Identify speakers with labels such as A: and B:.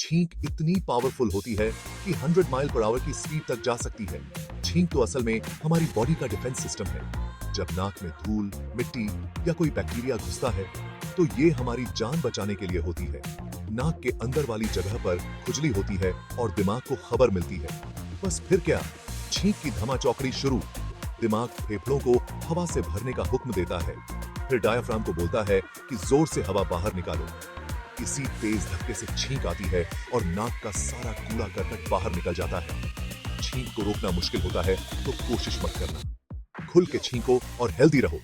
A: छींक इतनी पावरफुल होती है कि 100 माइल पर आवर की स्पीड तक जा सकती है। छींक तो असल में हमारी बॉडी का डिफेंस सिस्टम है। जब नाक में धूल, मिट्टी या कोई बैक्टीरिया घुसता है तो ये हमारी जान बचाने के लिए होती है। नाक के अंदर वाली जगह पर खुजली होती है और दिमाग को खबर मिलती है। बस फिर क्या, छींक की धमाचौकड़ी शुरू। दिमाग फेफड़ों को हवा से भरने का हुक्म देता है, फिर डायाफ्राम को बोलता है कि जोर से हवा बाहर निकालो। इसी तेज धक्के से छींक आती है और नाक का सारा कूड़ा करकट बाहर निकल जाता है। छींक को रोकना मुश्किल होता है तो कोशिश मत करना। खुल के छींको और हेल्दी रहो।